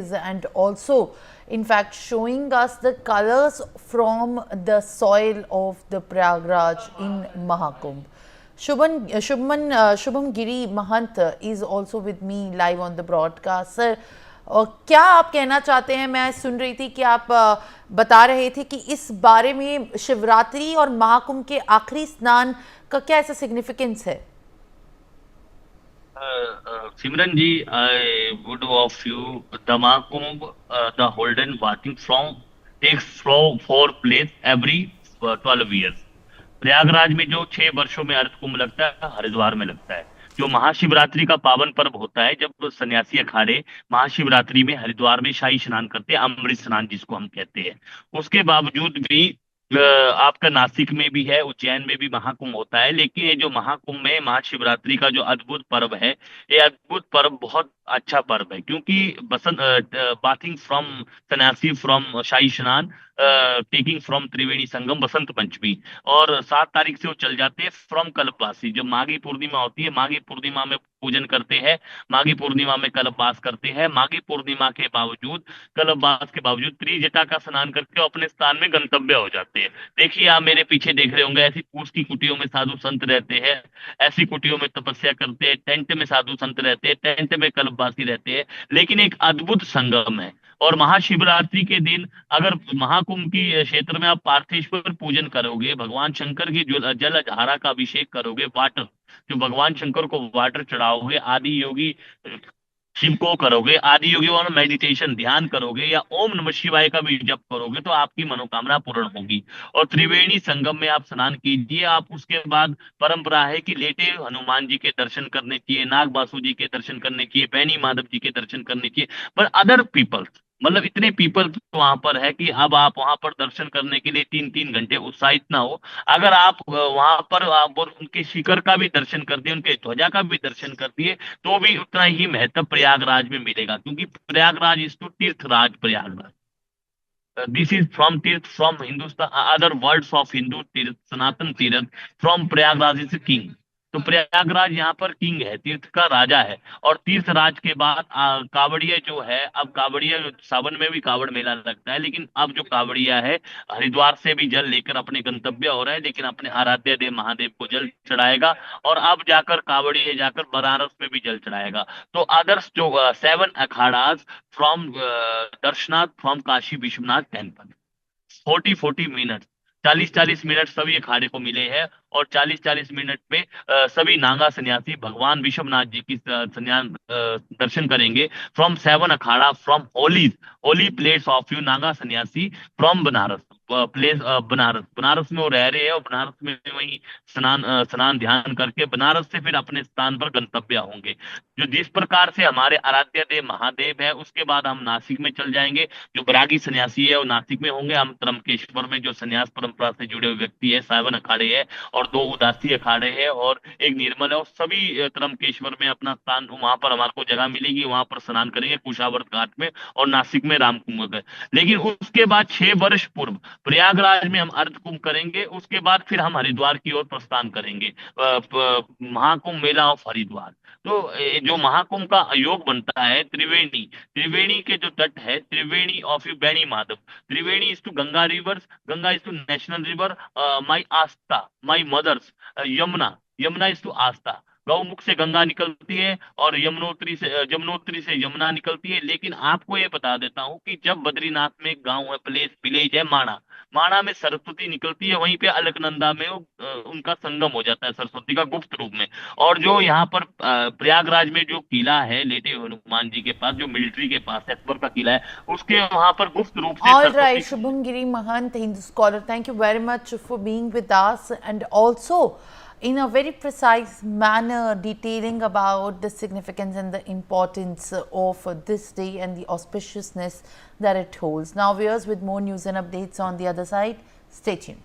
and also in fact showing us the colors from the soil of the Prayagraj in Mahakumbh. Shubham Giri Mahant is also with me live on the broadcast. Sir, क्या आप कहना चाहते हैं? मैं सुन रही थी कि आप बता रहे थे कि इस बारे में शिवरात्रि और महाकुंभ के आखिरी स्नान का क्या ऐसा सिग्निफिकेंस है? Simran ji, I would offer you the Mahakumbh, the Holden bathing from takes for place every 12 years. Prayagraj में जो 6 वर्षों में अर्थ कुंभ लगता है, हरिद्वार में लगता है। जो महाशिवरात्रि का पावन पर्व होता है, जब सन्यासी अखाड़े महाशिवरात्रि में हरिद्वार में शाही स्नान करते हैं, अमृत स्नान जिसको हम कहते हैं। उसके बावजूद भी आपका नासिक में भी है, उज्जैन में भी महाकुंभ होता है। लेकिन ये जो महाकुंभ में महाशिवरात्रि का जो अद्भुत पर्व है, ये अद्भुत पर्व बहुत अच्छा पर्व है, क्योंकि बसंत बाथिंग फ्रॉम सन्यासी फ्रॉम शाही स्नान, टेकिंग फ्रॉम त्रिवेणी संगम बसंत पंचमी, और 7 तारीख से वो चल जाते हैं फ्रॉम कल्पवासी। जब माघी पूर्णिमा होती है, माघी पूर्णिमा में पूजन करते हैं, माघी पूर्णिमा में कल्पवास करते हैं। माघी पूर्णिमा के बावजूद, कल्पवास के बावजूद त्रिजटा का स्नान करके अपने स्थान में गंतव्य हो जाते हैं। देखिए, आप मेरे पीछे देख रहे होंगे, ऐसी पूछ की कुटियों में साधु संत रहते हैं, ऐसी कुटियों में तपस्या करते हैं, टेंट में साधु संत रहते हैं, टेंट में कल्पवासी रहते हैं। लेकिन एक अद्भुत संगम है। और महाशिवरात्रि के दिन अगर महाकुंभ की क्षेत्र में आप पार्थेश्वर पूजन करोगे, भगवान शंकर की जो जल धारा का अभिषेक करोगे, वाटर, जो भगवान शंकर को वाटर चढ़ाओगे, आदि योगी शिव को करोगे, आदि योगी वाला मेडिटेशन ध्यान करोगे, या ओम नमः शिवाय का भी जप करोगे, तो आपकी मनोकामना पूर्ण होगी। और त्रिवेणी संगम में आप स्नान कीजिए। आप उसके बाद, परंपरा है कि लेटे हनुमान जी के दर्शन करने चाहिए, नाग बासु जी के दर्शन करने चाहिए, बैनी माधव जी के दर्शन करने चाहिए। पर अदर पीपल, मतलब इतने पीपल वहां पर है कि अब आप वहां पर दर्शन करने के लिए 3-3 घंटे उत्साहित ना हो। अगर आप वहां पर आप उनके शिखर का भी दर्शन कर दिए, उनके ध्वजा का भी दर्शन कर दिए, तो भी उतना ही महत्व प्रयागराज में मिलेगा, क्योंकि Prayagraj is to Tirtharaj Prayagraj. This is from tirth, from Hindustan, other words of Hindu tirth, Sanatan तीर्थ, फ्रॉम प्रयागराज इज किंग। तो प्रयागराज यहाँ पर किंग है, तीर्थ का राजा है। और तीर्थ राज के बाद कावड़िया जो है, अब कावड़िया सावन में भी कावड़ मेला लगता है, लेकिन अब जो कावड़िया है, हरिद्वार से भी जल लेकर अपने गंतव्य हो रहा है, लेकिन अपने आराध्य देव महादेव को जल चढ़ाएगा। और अब जाकर कावड़िया जाकर बनारस में भी जल चढ़ाएगा। तो आदर्श जो 7 अखाड़ाज फ्रॉम दर्शनाथ from Kashi Vishwanath temple, 40-40 minute, 40-40 minute सभी अखाड़े को मिले हैं। और 40-40 मिनट में सभी नागा सन्यासी भगवान विश्वनाथ जी की दर्शन करेंगे। From 7 Akhara, from Holi holy place of you Naga सन्यासी, फ्रॉम बनारस प्लेस, बनारस, बनारस में वो रह रहे हैं, और बनारस में वही स्नान ध्यान करके बनारस से फिर अपने स्थान पर गंतव्य होंगे। जो जिस प्रकार से हमारे आराध्य देव महादेव है, उसके बाद हम नासिक में चल जाएंगे। जो बैरागी सन्यासी है वो नासिक में होंगे। हम त्रंबकेश्वर में जो सन्यास परंपरा से जुड़े हुए व्यक्ति है, 7 अखाड़े है, और 2 उदासी अखाड़े हैं, और एक निर्मल है, और सभी त्रंबकेश्वर में अपना स्थान, वहां पर हमारे को जगह मिलेगी, वहां पर स्नान करेंगे कुशावर्त घाट में, और नासिक में रामकुंभ में। लेकिन उसके बाद 6 वर्ष पूर्व प्रयागराज में हम अर्ध कुंभ करेंगे। उसके बाद फिर हम हरिद्वार की ओर प्रस्थान करेंगे, महाकुंभ मेला ऑफ हरिद्वार। तो जो महाकुंभ का योग बनता है, त्रिवेणी, त्रिवेणी के जो तट है, त्रिवेणी ऑफ यू Beni Madhav, Triveni is to Ganga rivers, Ganga is to national river, my aastha, my mothers, Yamuna, Yamuna is to aastha. Gaumukh से गंगा निकलती है, और यमुनोत्री से यमुना निकलती है। लेकिन आपको ये बता देता हूँ कि जब बद्रीनाथ में एक गांव है, प्लेस विलेज है माणा, माणा में सरस्वती निकलती है, वहीं पे अलकनंदा में उनका संगम हो जाता है सरस्वती का गुप्त रूप में। और जो यहाँ पर प्रयागराज में जो किला है लेटे हुए हनुमान जी के पास, जो मिलिट्री के पास है, अकबर का किला है, उसके वहां पर गुप्त रूप से All right, Saraswati. Shubham Giri Mahant, Hindu scholar, thank you very much for being with us and also in a very precise manner detailing about the significance and the importance of this day and the auspiciousness that it holds. Now, viewers, with more news and updates on the other side, stay tuned.